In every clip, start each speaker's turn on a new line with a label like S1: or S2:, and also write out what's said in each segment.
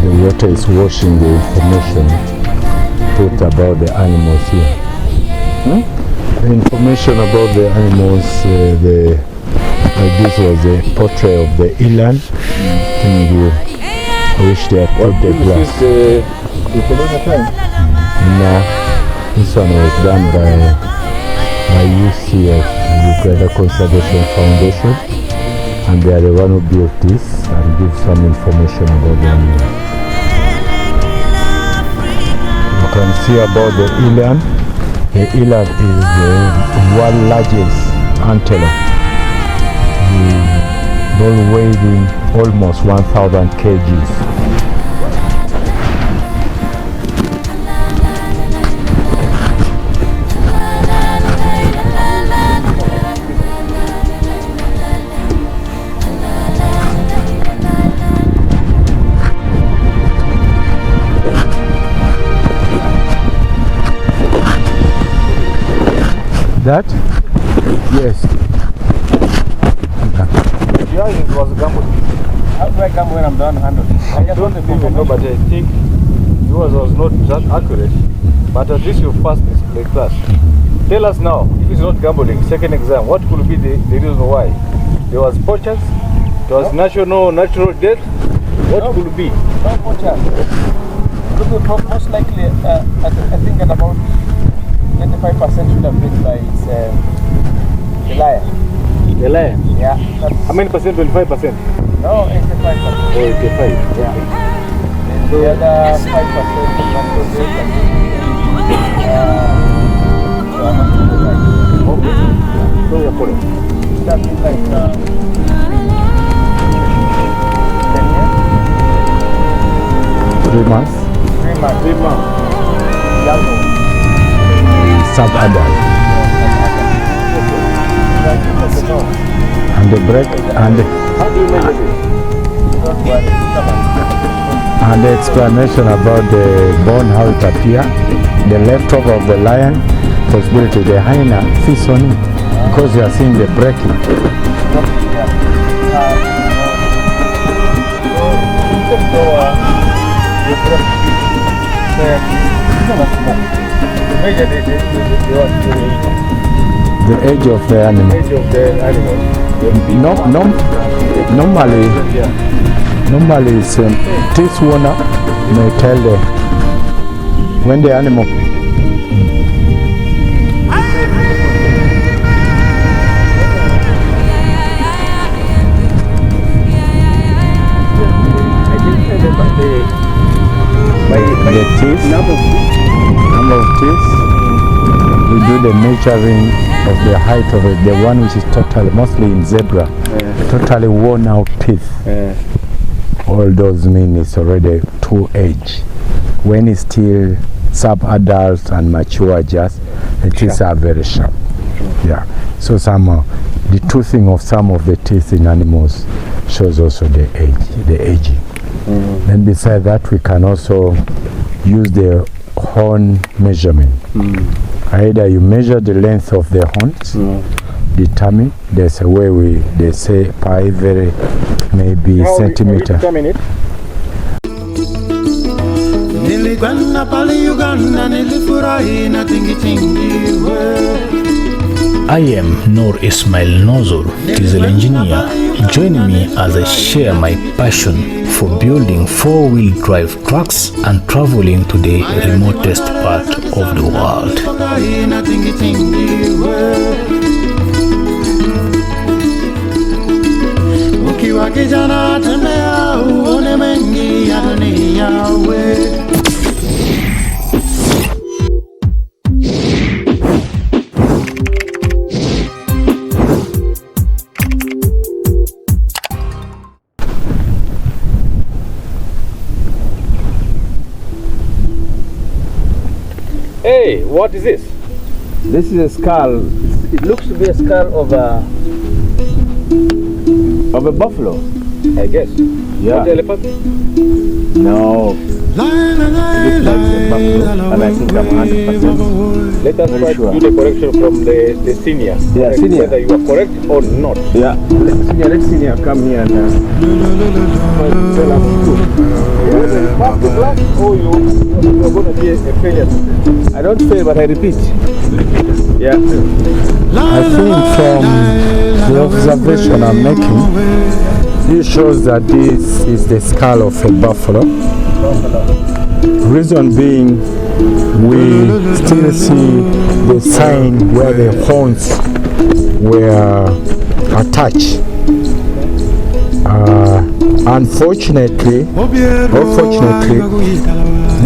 S1: The water is washing the information put about the animals here. The information about the animals, this was a portrait of the eland. I wish they had put the glass. No, this one was done by UCF, Uganda Conservation Foundation, and they are the one who built this and give some information about the animals. You can see about the eland. The eland is the world's largest antelope. They weighing almost 1,000 kgs. That? Yes.
S2: Yeah, it was a gamble. How do I gamble when I'm done handling? I just want to know, but I think yours was not that accurate. But at least you passed the class. Tell us now, if it's not gambling, second exam, what could be the reason why? There was poachers, there was natural death. What could be? No poachers. Most likely, I think at about 95% should have been by the lion. The lion? Yeah. How many percent? 25%? No, 85%. Oh, 85. Yeah. And the other 5% so you're putting. That means like 10 years?
S1: 3 months?
S2: 3 months. 3 months.
S1: Sub-adult. And the break and
S2: how do you measure this?
S1: And the explanation about the bone, how it appears, the leftover of the lion, possibility the hyena feeds on it because you are seeing the breaking. The age of the animal.
S2: The age of the animal.
S1: Normally it's teeth owner may tell them when the animal. The teeth, number of teeth, we do the measuring of the height of it, the one which is totally, mostly in zebra, totally worn out teeth. All those mean it's already too age. When it's still sub-adult and mature just, the teeth are very sharp. Yeah. So the toothing of some of the teeth in animals shows also the aging. Then beside that, we can also use the horn measurement. Either you measure the length of the horns, determine, there's a way they say per every maybe centimeter.
S3: I am Noor Ismail Nozzle, diesel engineer. Join me as I share my passion for building four-wheel drive trucks and traveling to the remotest part of the world.
S2: what is this?
S4: This is a skull. It looks to be a skull of a buffalo.
S2: I guess.
S4: Yeah.
S2: Not elephant?
S4: No. It looks like a buffalo, and I think I'm 100%.
S2: Let us try
S4: sure.
S2: to do the correction from the senior.
S4: Yeah,
S2: Correct
S4: senior.
S2: whether you are correct or not.
S4: Yeah. Let's senior come here and tell us the truth.
S2: Whether you pass the class or you are going to be a failure.
S4: I don't fail, but I repeat. Yeah.
S1: I think from the observation I'm making, this shows that this is the skull of a buffalo. Reason being, we still see the sign where the horns were attached. Unfortunately, or fortunately,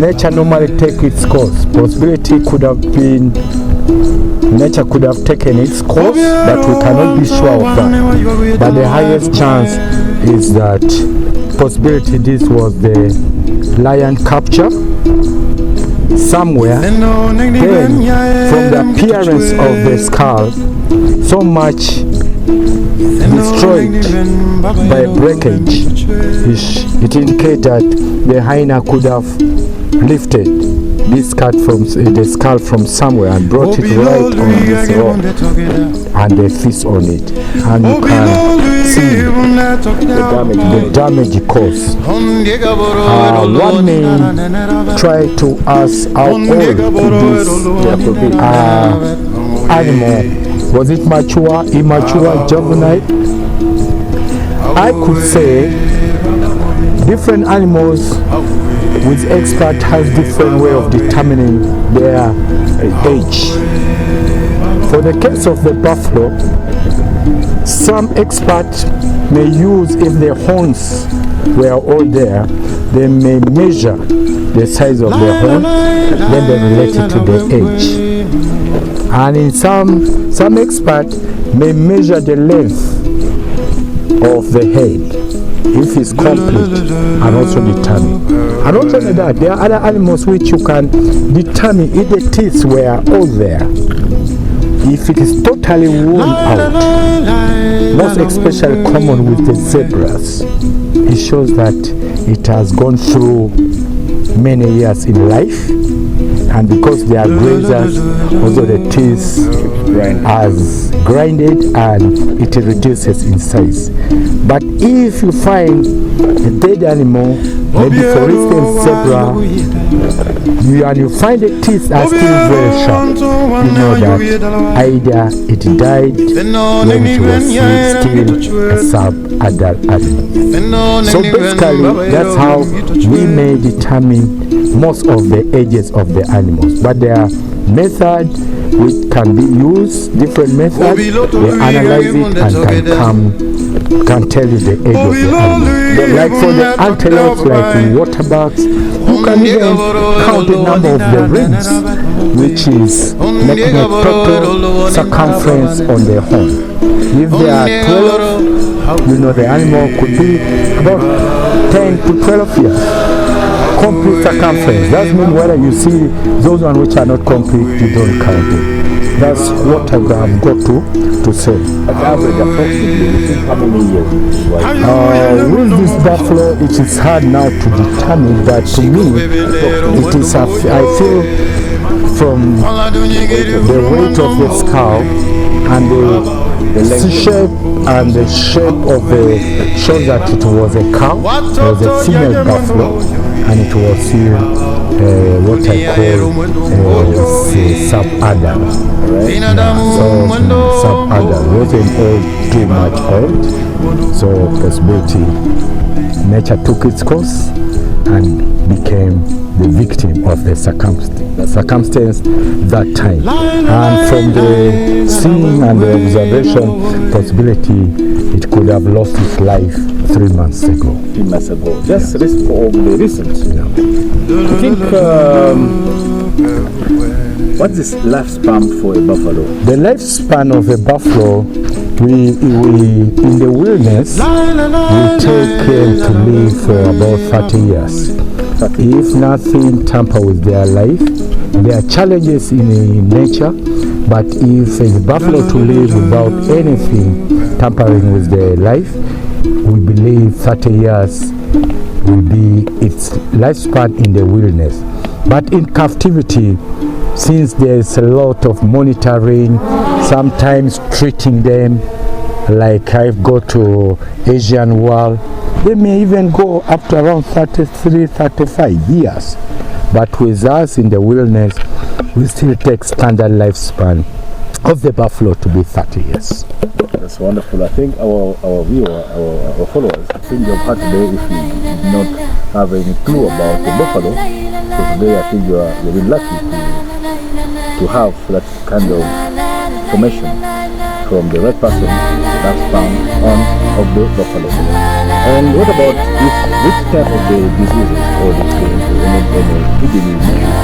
S1: nature normally takes its course. Possibility could have been, nature could have taken its course, but we cannot be sure of that. But the highest chance is that possibility this was the lion capture somewhere. Then, from the appearance of the skull, so much destroyed by breakage, it indicates that the hyena could have lifted this the skull from somewhere and brought it right on this rock, and they feast on it, and you can see the damage it caused. One may try to ask how old could this animal. Was it mature, immature, juvenile? I could say different animals with expert has different way of determining their age. For the case of the buffalo, some experts may use, if the horns were all there, they may measure the size of the horn, then they relate it to the age. And in some experts may measure the length of the head, if it's complete, and also determine. And not only that, there are other animals which you can determine if the teeth were all there. If it is totally worn out, most especially common with the zebras, it shows that it has gone through many years in life, and because they are grazers, also the teeth has grinded and it reduces in size. But if you find a dead animal, maybe for instance zebra, and you find the teeth are still very sharp, you know that either it died when it was still a sub-adult animal. So basically, that's how we may determine most of the ages of the animals. But there are methods which can be used, different methods. They analyze it and can tell you the age of the animal. Like for the antelopes, like in waterbucks, you can even count the number of the rings, which is making a total circumference on the horn. If there are 12, you know the animal could be about 10 to 12 years. Complete circumference. That means whether you see those ones which are not complete, you don't count it. That's what I've got to say.
S4: Average approximately how many years?
S1: With this buffalo, it is hard now to determine, but to me, it is I feel from the weight of the skull and the shape and the shape of the shows that it was a cow, it was a female buffalo, and it was what I call sub-adult. So sub-adult wasn't all too much old. So possibility, nature took its course and became the victim of the circumstance that time. And from the seeing and the observation, possibility it could have lost its life 3 months ago.
S4: 3 months ago. Just of the recent.
S1: Yeah.
S4: I think what's this lifespan for a buffalo?
S1: The lifespan of a buffalo, we in the wilderness, we take care to live for about 30 years. If nothing tamper with their life, There are challenges in nature, but if a buffalo to live without anything tampering with their life, we believe 30 years will be its lifespan in the wilderness. But in captivity, since there's a lot of monitoring, sometimes treating them, like I've got to Asian world, they may even go up to around 33, 35 years. But with us in the wilderness, we still take standard lifespan of the buffalo to be 30 years.
S2: That's wonderful. I think our viewer, our followers, I think you've heard today, if you did not have any clue about the buffalo, so today I think you've been lucky to have that kind of information from the right person that's found of the buffalo. And what about which type of the diseases or the epidemics you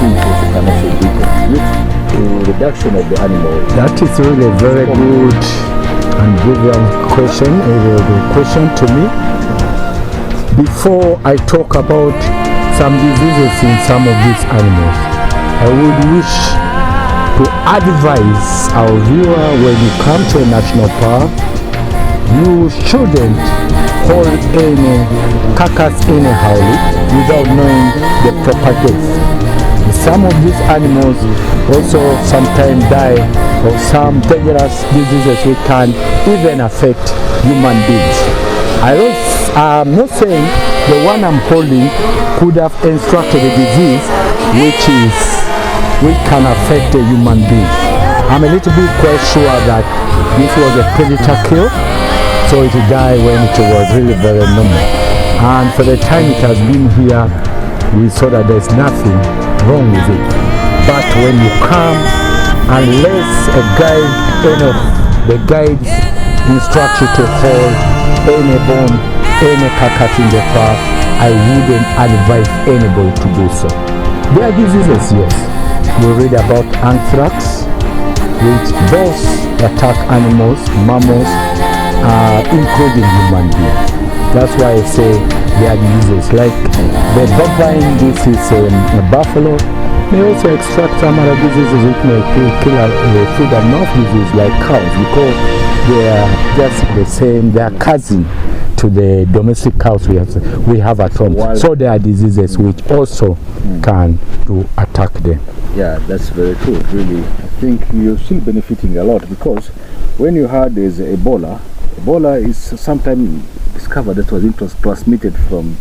S2: think also can also be contribute to reduction of the animal?
S1: That is really a very good and brilliant question, a very good question to me. Before I talk about some diseases in some of these animals, I would wish to advise our viewer, when you come to a national park, you shouldn't hold any carcass anyhow without knowing the proper death. Some of these animals also sometimes die of some dangerous diseases which can even affect human beings. I'm not saying the one I'm holding could have instructed a disease which can affect a human being. I'm a little bit quite sure that this was a predator kill, so it died when it was really very normal. And for the time it has been here, we saw that there's nothing wrong with it. But when you come, unless a guide, the guides instruct you to hold any bone, any carcass in the park, I wouldn't advise anybody to do so. There are diseases, yes. We read about anthrax, which both attack animals, mammals, including human beings. That's why I say there are diseases like the bovine disease, a buffalo may also extract some other diseases which may kill food and mouth disease like cows, because they are just the same, they are cousin to the domestic cows we have at home. So there are diseases which also can attack them.
S2: Yeah, that's very true. Really, I think you're still benefiting a lot, because when you heard there's Ebola is sometimes discovered that was transmitted from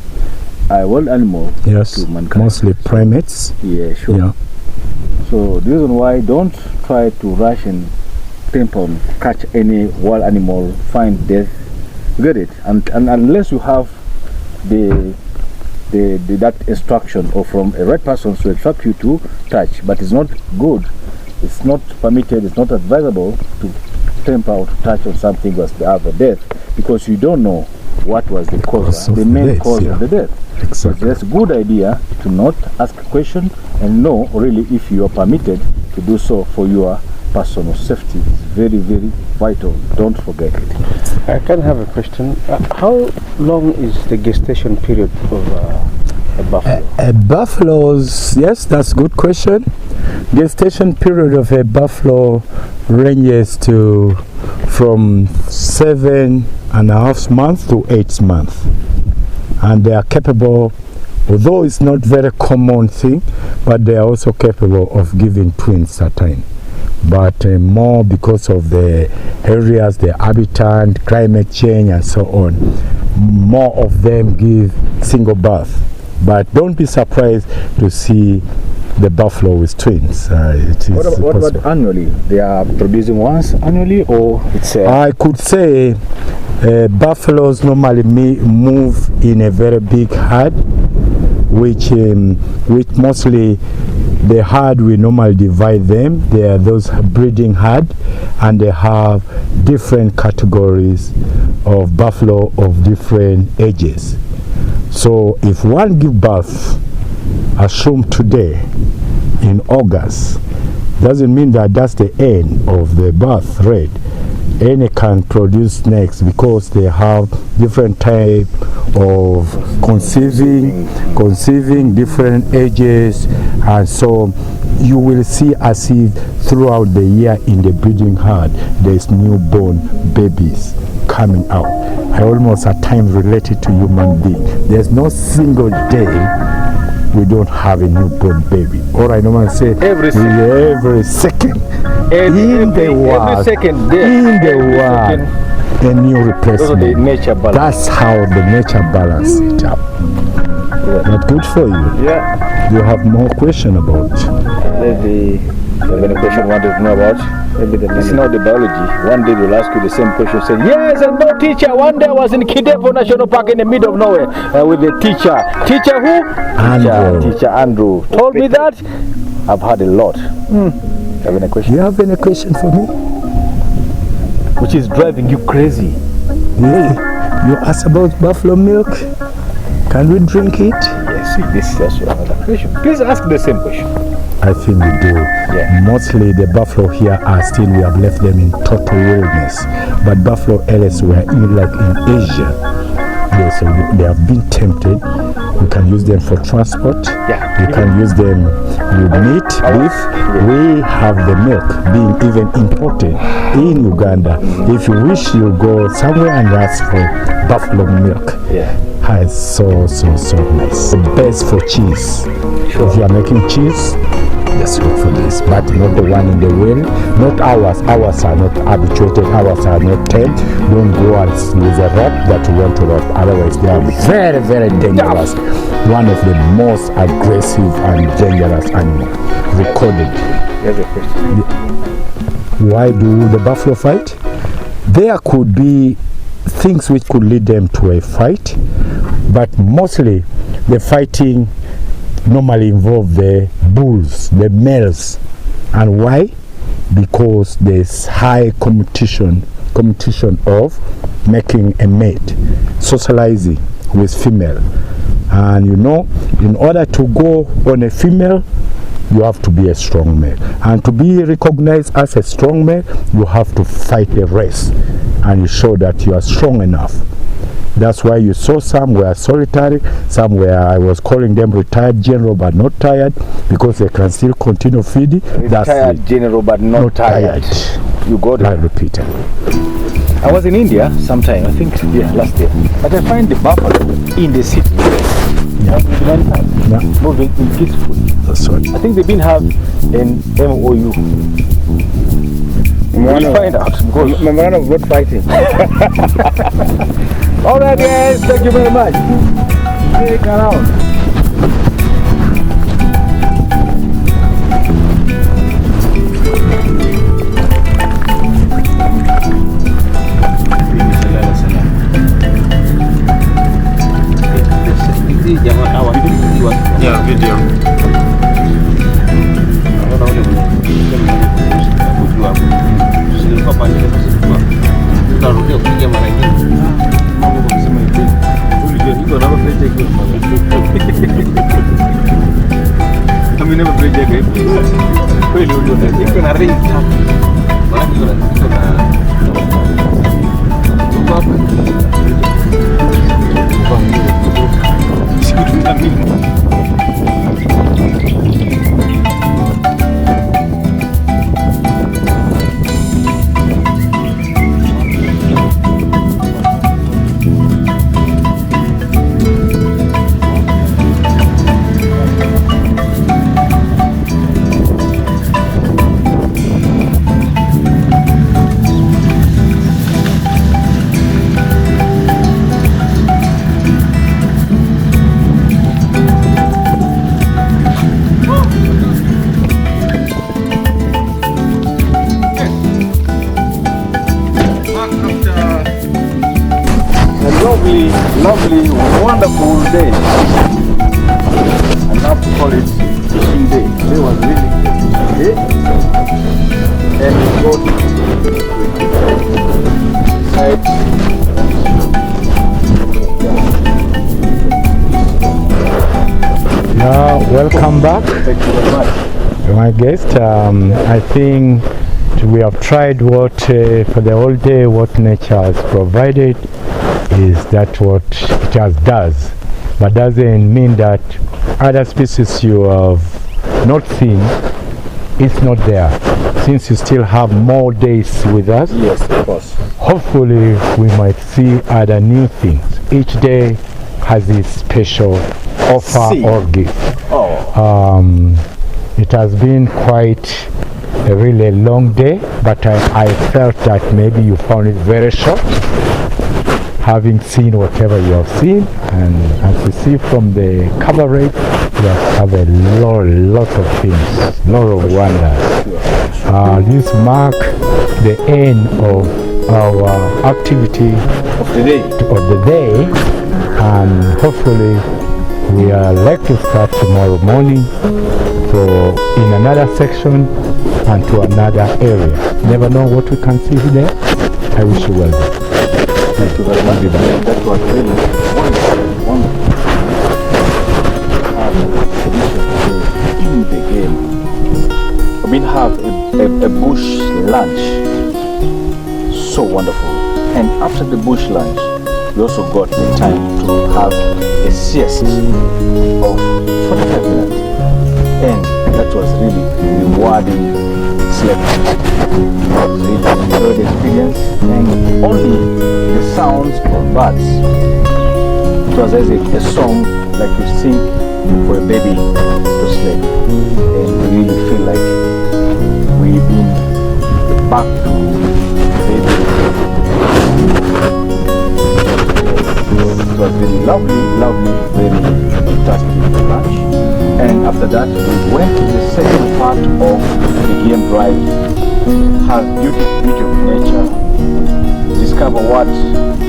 S2: a wild animal to mankind.
S1: Mostly primates.
S2: Yeah, sure. Yeah. So the reason why, don't try to rush and tempt on catch any wild animal, find death, get it, and unless you have that instruction or from a right person to instruct you to touch. But it's not good, it's not permitted, it's not advisable to tempt out to touch on something that have a death, because you don't know what was the cause, the main cause of the death.
S1: Exactly.
S2: So it's a good idea to not ask a question and know really if you are permitted to do so for your personal safety. It's very, very vital. Don't forget it.
S4: I can have a question. How long is the gestation period of a buffalo?
S1: Buffaloes, yes, that's a good question. Gestation period of a buffalo ranges to from 7.5 months to 8 months, and they are capable, although it's not very common thing, but they are also capable of giving twins at times. But more because of the areas, the habitat, climate change and so on, more of them give single birth. But don't be surprised to see the buffalo with twins.
S2: What about annually? They are producing once annually, or it's
S1: I could say buffaloes normally move in a very big herd, which mostly the herd, we normally divide them. They are those breeding herd, and they have different categories of buffalo of different ages. So if one give birth, assume today in August, doesn't mean that that's the end of the birth rate. Any can produce next, because they have different type of conceiving different ages, and so you will see as if throughout the year in the breeding herd there's newborn babies coming out. I almost at times relate it to human being. There's no single day we don't have a newborn baby. Or I normally say every second in the world, a new replacement. That's how the nature balance it up. But good for you.
S2: Yeah.
S1: You have more question about.
S2: Maybe any question you wanted to know about? Maybe this is not the biology. One day they'll ask you the same question. Say, yes, and no teacher. One day I was in Kidepo National Park in the middle of nowhere with the teacher. Teacher who? Teacher Andrew. Told me that. I've had a lot. You have any question?
S1: You have any question for me?
S2: Which is driving you crazy?
S1: You asked about buffalo milk. Can we drink it?
S2: Yes, this is also another question. Please ask the same question.
S1: I think we do.
S2: Yeah.
S1: Mostly the buffalo here are still, we have left them in total wilderness. But buffalo elsewhere, in like in Asia, they have been tempted. We can use them for transport.
S2: Yeah.
S1: We can use them with meat, beef. We have the milk being even imported in Uganda. If you wish, you go somewhere and ask for buffalo milk.
S2: Yeah.
S1: It's so nice. The best for cheese. Sure. If you are making cheese, just look for this, but not the one in the wheel. Not ours. Ours are not habituated. Ours are not tamed. Don't go and use a rope that you want to rope. Otherwise, they are very dangerous. One of the most aggressive and dangerous animals recorded.
S2: Here's a question.
S1: Why do the buffalo fight? There could be things which could lead them to a fight, but mostly the fighting normally involve the bulls, the males. And why? Because there's high competition of making a mate, socializing with female. And you know, in order to go on a female, you have to be a strong male. And to be recognized as a strong male, you have to fight a race. And you show that you are strong enough. That's why you saw some were solitary, some were, I was calling them retired general but not tired, because they can still continue feeding.
S2: Retired general but not tired. You got it.
S1: I repeat it.
S2: I was in India sometime, I think, last year. But I find the buffalo in the city. Moving peacefully.
S1: That's right.
S2: I think they've been have an MOU. We'll find out.
S4: Memorandum of not fighting.
S2: Alright guys, thank you very much. Stick around.
S4: Yeah, video.
S2: Lovely, wonderful day. And now call it fishing day. Today was really good. And we go side.
S1: Yeah, welcome back.
S2: Thank you very much.
S1: My guest, I think we have tried what for the whole day what nature has provided. Is that what it does, but doesn't mean that other species you have not seen it's not there. Since you still have more days with us,
S4: Yes, of course.
S1: hopefully we might see other new things. Each day has its special offer
S4: See.
S1: or gift.
S4: Oh,
S1: It has been quite a really long day, but I felt that maybe you found it very short, having seen whatever you have seen. And as you see from the coverage, you have covered a lot of things, lot of wonders. This mark the end of our activity
S4: of the day.
S1: of the day, and hopefully we are like to start tomorrow morning for in another section and to another area. Never know what we can see there. I wish you well.
S4: Thank you very much. That was really wonderful. In the game, we have a bush lunch. So wonderful. And after the bush lunch, we also got the time to have a siesta of 45 minutes. And that was really rewarding sleep. I really enjoyed the experience, and only the sounds of birds. It was as if a song like you sing for a baby to sleep. And we really feel like we've been back to baby. It was really lovely, very fantastic lunch. And after that, we went to the second part of the game drive, have beauty of nature, discover what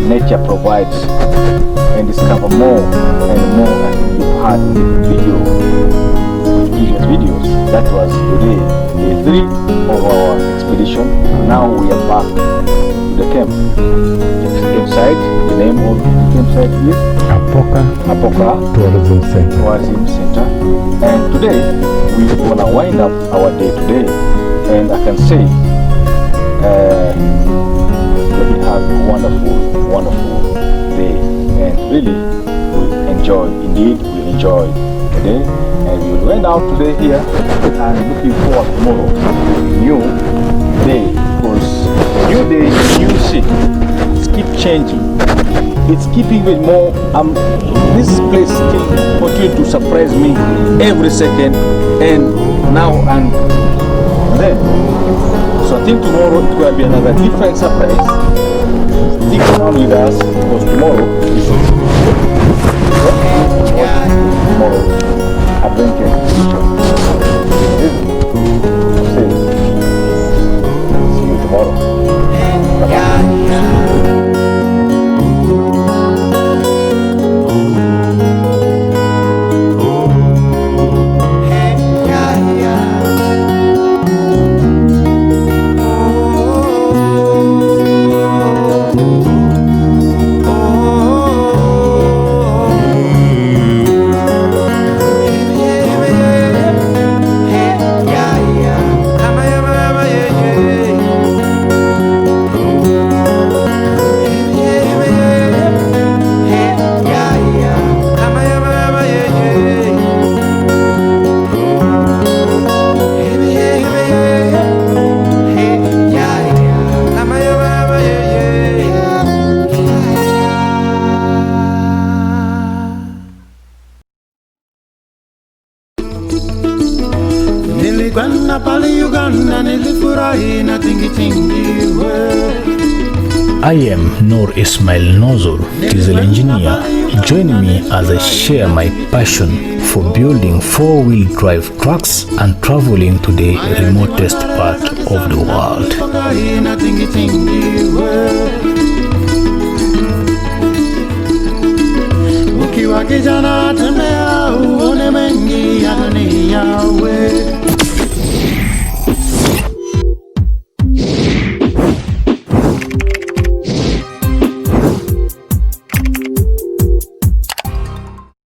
S4: nature provides, and discover more and more. And you've had previous videos. That was day 3 of our expedition. Now we are back to the camp. Campsite, the name of the campsite is Apoka
S1: Tourism Center.
S4: And today we want to wind up our day today, and I can say we have a wonderful day, and really we enjoy today, and we will wind out today here, and looking forward tomorrow, new day, because new day, new city. Keep changing. It's keeping with more. This place still continue to surprise me every second, and now and then. So I think tomorrow it will be another different surprise. Stick around with us, because tomorrow is tomorrow's adventure. See you tomorrow.
S3: I am Noor Ismail Nozzle, diesel engineer. Join me as I share my passion for building four-wheel drive trucks and traveling to the remotest part of the world.
S5: Ukiwa kijana tembea uone mengi ya dunia.